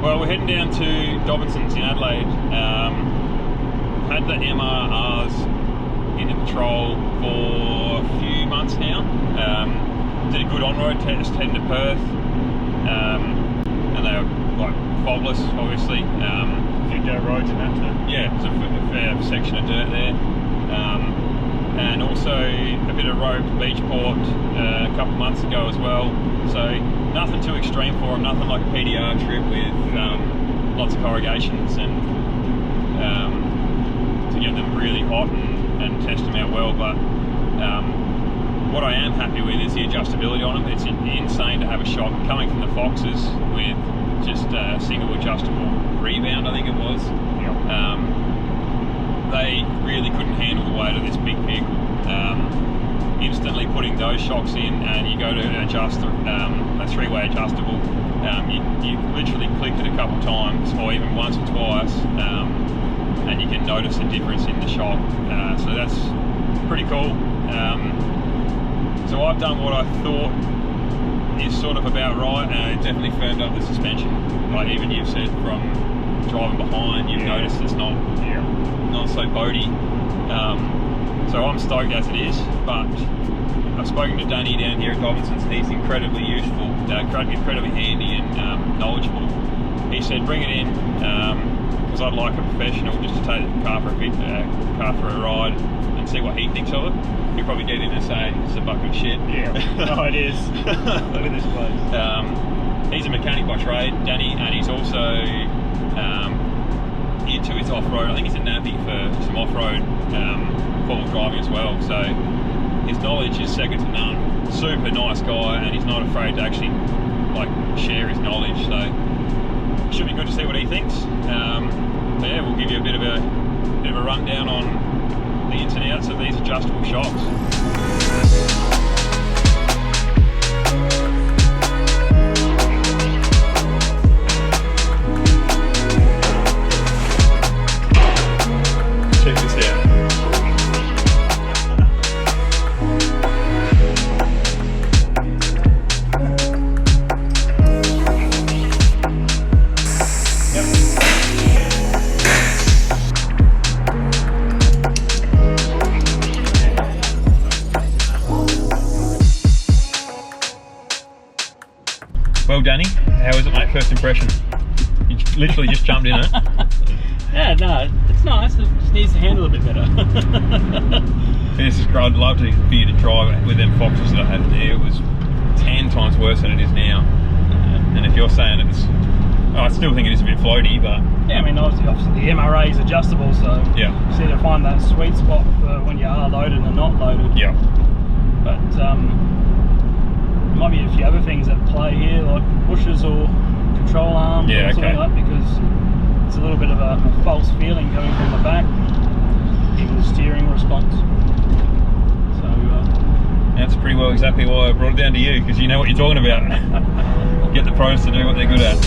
Well, we're heading down to Dobinsons in Adelaide. Had the MRRs in the patrol for a few months now. Did a good on-road test heading to Perth, and they were like faultless, obviously. A few dirt roads in that too. Yeah, there's a fair section of dirt there. And also a bit of road to Beachport a couple months ago as well. So nothing too extreme for them, nothing like a PDR trip with lots of corrugations and to get them really hot and test them out well. But what I am happy with is the adjustability on them. It's insane to have a shock coming from the Foxes with just a single adjustable rebound, I think it was. They really couldn't handle the weight of this big vehicle. Instantly putting those shocks in, and you go to adjust a three-way adjustable, you literally click it a couple times or even once or twice, and you can notice a difference in the shock. So that's pretty cool. So I've done what I thought is sort of about right, and it definitely firmed up the suspension. Like even you've said from driving behind, you've noticed it's not so boaty. So I'm stoked as it is, but I've spoken to Danny down here at Dobinsons, and he's incredibly useful, incredibly handy and knowledgeable. He said bring it in, because I'd like a professional just to take the car for a ride and see what he thinks of it. He'll probably get in and say it's a bucket of shit. Yeah, no it is. Look at this place. He's a mechanic by trade, Danny, and he's also into his off-road. I think he's a navvy for some off-road forward driving as well, so his knowledge is second to none. Super nice guy, and he's not afraid to actually like share his knowledge, so it should be good to see what he thinks. But yeah, we'll give you a bit of a rundown on the ins and outs of these adjustable shocks. Check this out. Well, Danny, how was it, mate? First impression? You literally just jumped in it. Yeah, no, it's nice. It just needs to handle a bit better. This is great. I'd love for you to try with them Foxes that I had there. It was 10 times worse than it is now. And if you're saying it's, I still think it is a bit floaty, but yeah, I mean, obviously the MRA is adjustable, so yeah, you just need to find that sweet spot for when you are loaded and not loaded. Yeah. But there might be a few other things at play here, like bushes or control arms or something like that, because it's a little bit of a false feeling coming from the back, even the steering response. So that's pretty well exactly why I brought it down to you, because you know what you're talking about. Get the pros to do what they're good at.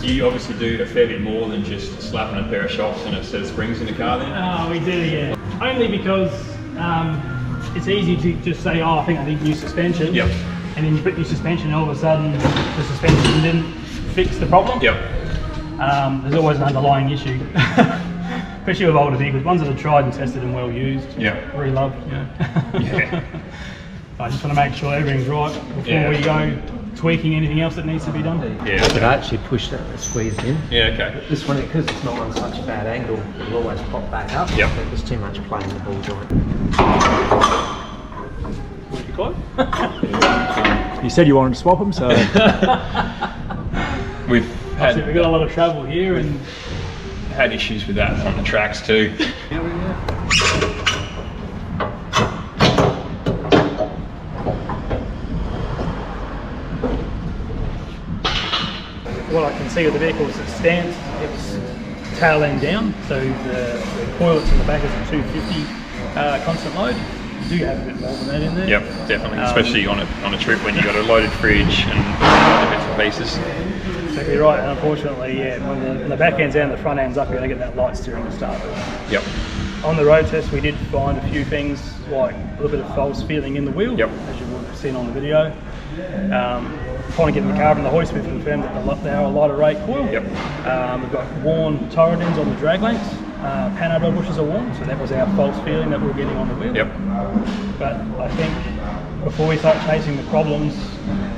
You obviously do a fair bit more than just slapping a pair of shocks and a set of springs in the car then? Oh, we do, yeah. Only because it's easy to just say, oh, I think I need new suspension. Yep. And then you put new suspension and all of a sudden the suspension didn't fix the problem. Yep. There's always an underlying issue. Especially with older vehicles, ones that are tried and tested and well used. Yeah. Very loved, you know. Yeah. I just want to make sure everything's right before we go tweaking anything else that needs to be done. Yeah. But I actually pushed it and squeezed in. Yeah, okay. This one, because it's not on such a bad angle, it'll always pop back up. Yep. But there's too much play in the ball joint. Would you call You said you wanted to swap them, so We've we've got a lot of travel here and had issues with that on the tracks too. what I can see with the vehicle is it stands, it's tail end down, so the coilets in the back is a 250 constant load. You do have a bit more than that in there. Yep, definitely, especially on a trip when you've got a loaded fridge and other bits and pieces. exactly right. And unfortunately, yeah, when the back end's down, the front end's up, you're going to get that light steering to start with. Yep. On the road test, we did find a few things like a little bit of false feeling in the wheel, yep, as you would have seen on the video. Trying to get in the car and the hoist, we've confirmed that they are a lighter rate coil. Yep. We've got worn turret ends on the drag links. Panhard rod bushes are worn, so that was our false feeling that we were getting on the wheel. Yep. But I think before we start chasing the problems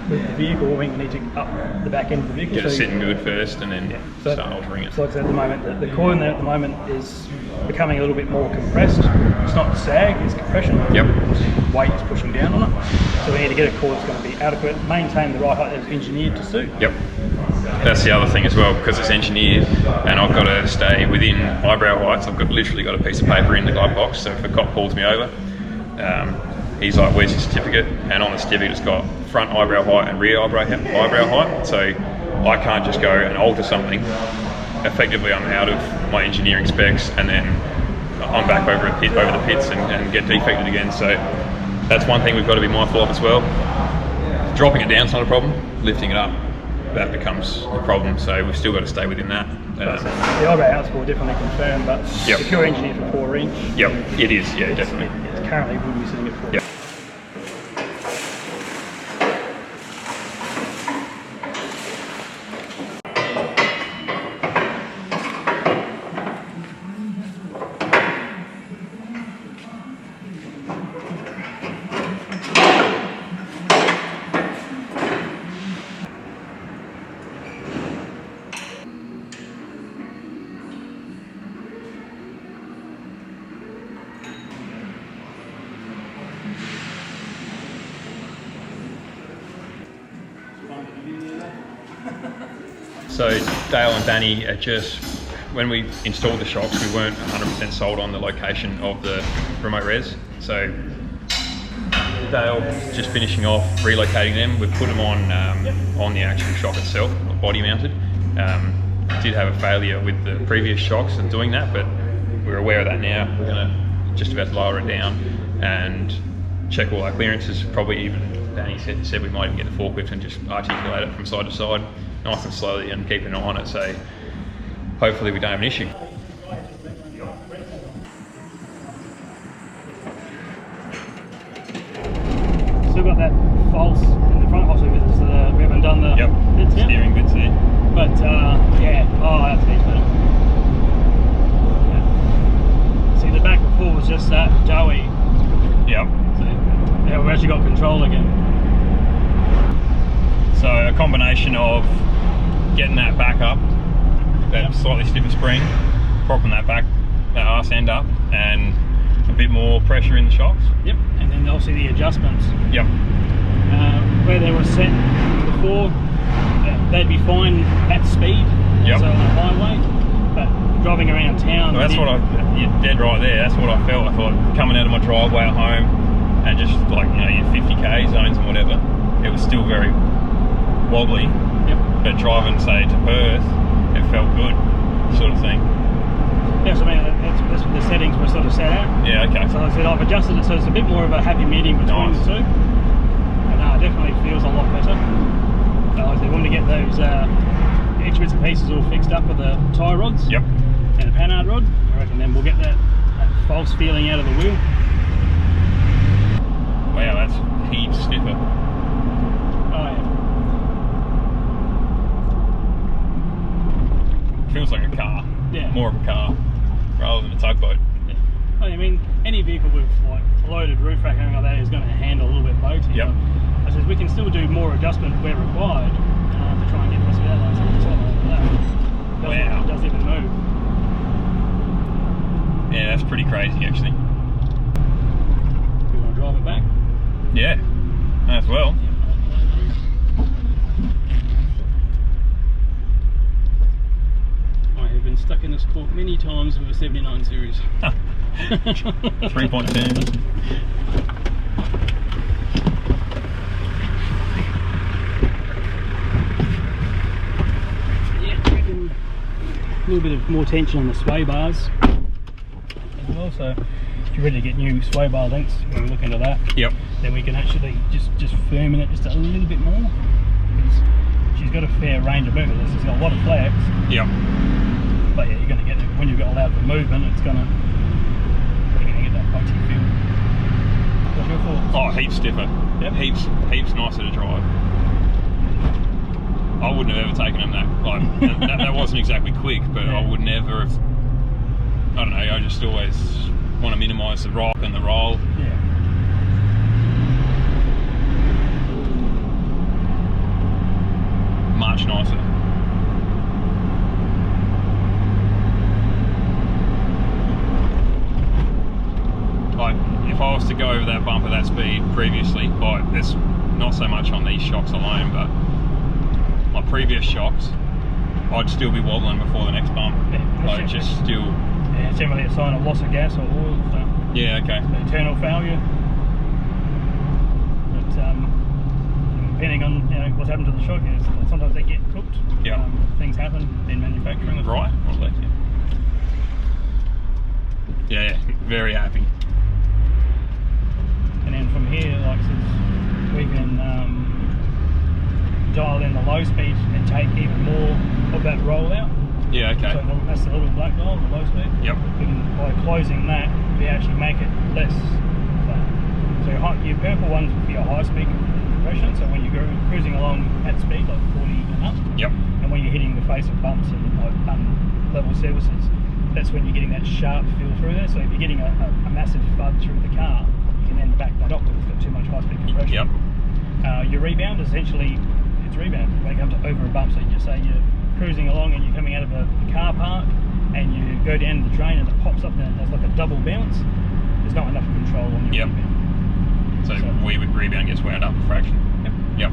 with the vehicle, we need to up the back end of the vehicle. Get it sitting good first and then start altering it. So like I said, at the moment, the coil in there at the moment is becoming a little bit more compressed. It's not sag, it's compression. Yep. Weight is pushing down on it. So we need to get a coil that's going to be adequate, maintain the right height that it's engineered to suit. Yep. That's the other thing as well, because it's engineered and I've got to stay within eyebrow heights. I've literally got a piece of paper in the glove box, so if a cop pulls me over, he's like, where's your certificate? And on the certificate it's got front eyebrow height and rear eyebrow height, so I can't just go and alter something. Effectively I'm out of my engineering specs and then I'm back over the pits and get defected again. So that's one thing we've got to be mindful of as well. Dropping it down's not a problem, lifting it up, that becomes a problem, so we've still got to stay within that. The eyebrow out's will definitely confirm, but yep, if you're engineered for 4 inch, yep, it is, yeah, definitely. It's currently wouldn't be sitting at 4. Yep. So Dale and Danny are just, when we installed the shocks, we weren't 100% sold on the location of the remote res. So Dale just finishing off relocating them. We've put them on the actual shock itself, body mounted. Did have a failure with the previous shocks and doing that, but we're aware of that now. We're gonna just about to lower it down and check all our clearances. Probably even Danny said we might even get the forklift and just articulate it from side to side, nice and slowly, and keep an eye on it, so hopefully we don't have an issue. Still got that false in the front, obviously we haven't done the bits yet. Steering bits there. But yeah, that's heaps better. Yeah. See, the back before was just that doughy. Yep. So yeah, we've actually got control again. So a combination of getting that back up, that slightly stiffer spring, propping that arse end up, and a bit more pressure in the shocks. Yep, and then obviously the adjustments. Yep. Where they were set before, they'd be fine at speed, so on the highway, but driving around town. Well, that's what you're dead right there, that's what I felt. I thought coming out of my driveway at home and just like, you know, your 50k zones and whatever, it was still very wobbly. Yep. But driving, say, to Perth, it felt good, sort of thing. Yeah, so I mean, that's the settings were sort of set out. Yeah, okay. So like I said, I've adjusted it so it's a bit more of a happy medium between the two. And it definitely feels a lot better. Like I said, we want to get those extra bits and pieces all fixed up with the tie rods. Yep. And a panhard rod. I reckon then we'll get that false feeling out of the wheel. Wow, that's heaps stiffer. Oh yeah. Feels like a car. Yeah. More of a car rather than a tugboat. Yeah. I mean, any vehicle with like a loaded roof rack or anything like that is going to handle a little bit boaty. Yep. I said we can still do more adjustment where required to try and get this out like something like that. Wow. It doesn't even move. Yeah, that's pretty crazy actually. Do you want to drive it back? Yeah, as well. I have been stuck in this court many times with a 79 series. 3.10. A little bit of more tension on the sway bars as well, so if you're ready to get new sway bar lengths, when we look into that, Yep. then we can actually just firm it just a little bit more, because she's got a fair range of movement. She's got a lot of flex. Yep. But yeah, you're going to get it when you've got allowed for movement. You're going to get that punchy feel. What's your thoughts? Oh, heaps stiffer. Yep. Heaps nicer to drive. I wouldn't have ever taken them that wasn't exactly quick, but yeah. I would never have. I don't know. I just always want to minimise the rock and the roll. Yeah. Much nicer. Like, if I was to go over that bump at that speed previously, like, it's not so much on these shocks alone, but my previous shocks, I'd still be wobbling before the next bump. Yeah, like, just still. Yeah, it's generally a sign of loss of gas or oil. So yeah, okay. Internal failure. But depending on what's happened to the shock, is sometimes they get cooked. Yeah. Things happen in manufacturing. Right. Well, like, yeah, very happy. And then from here, like we can dial in the low speed and take even more of that roll out. Yeah, okay. So that's the little black dial, the low speed. Yep. We can, by closing that, we actually make it less flat. So your purple one's for your high speed compression, so when you're cruising along at speed, like 40 and up, Yep. and when you're hitting the face of bumps and level surfaces, that's when you're getting that sharp feel through there. So if you're getting a massive thud through the car, you can then back that up because it's got too much high speed compression. Yep. Your rebound, essentially, it's rebound. When it comes to over a bump, so you just say you're cruising along and you're coming out of a car park and you go down to the drain and it pops up and there's like a double bounce. There's not enough control on your rebound. So rebound gets wound up a fraction. Yep. Yep.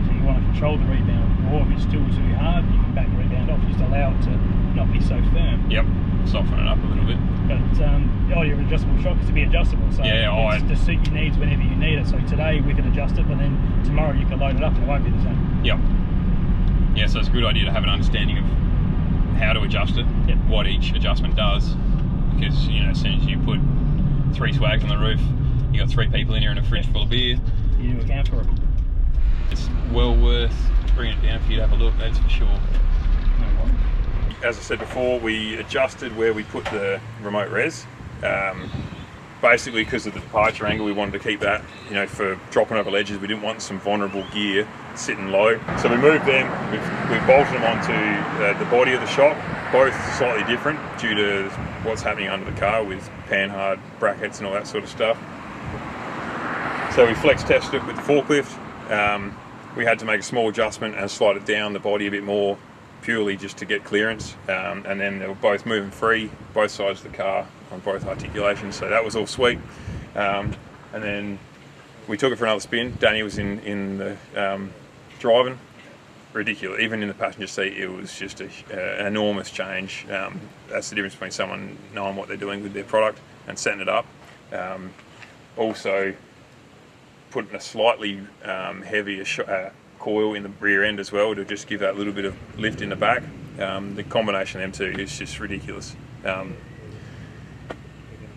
So you want to control the rebound, or if it's still too hard, you can back the rebound off. Just allow it to not be so firm. Yep. Soften it up a little bit. But your adjustable shock is to be adjustable, so it's to suit your needs whenever you need it. So today we could adjust it, but then tomorrow you can load it up and it won't be the same. Yep. Yeah, so it's a good idea to have an understanding of how to adjust it, yep. what each adjustment does, because as soon as you put 3 swags on the roof, you got 3 people in here and a fridge full of beer. You do account for it. It's well worth bringing it down for you to have a look, that's for sure. No worries. As I said before, we adjusted where we put the remote res. Basically, because of the departure angle, we wanted to keep that, for dropping over ledges. We didn't want some vulnerable gear sitting low. So we moved them, we've bolted them onto the body of the shock, both slightly different due to what's happening under the car with panhard brackets and all that sort of stuff. So we flex tested it with the forklift. We had to make a small adjustment and slide it down the body a bit more, purely just to get clearance, and then they were both moving free, both sides of the car on both articulations, so that was all sweet. And then we took it for another spin. Danny was in the driving. Ridiculous. Even in the passenger seat, it was just an enormous change. That's the difference between someone knowing what they're doing with their product and setting it up. Also putting a slightly heavier coil in the rear end as well to just give that little bit of lift in the back. The combination of them two is just ridiculous.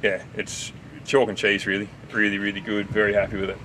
Yeah, it's chalk and cheese really. Really good, very happy with it.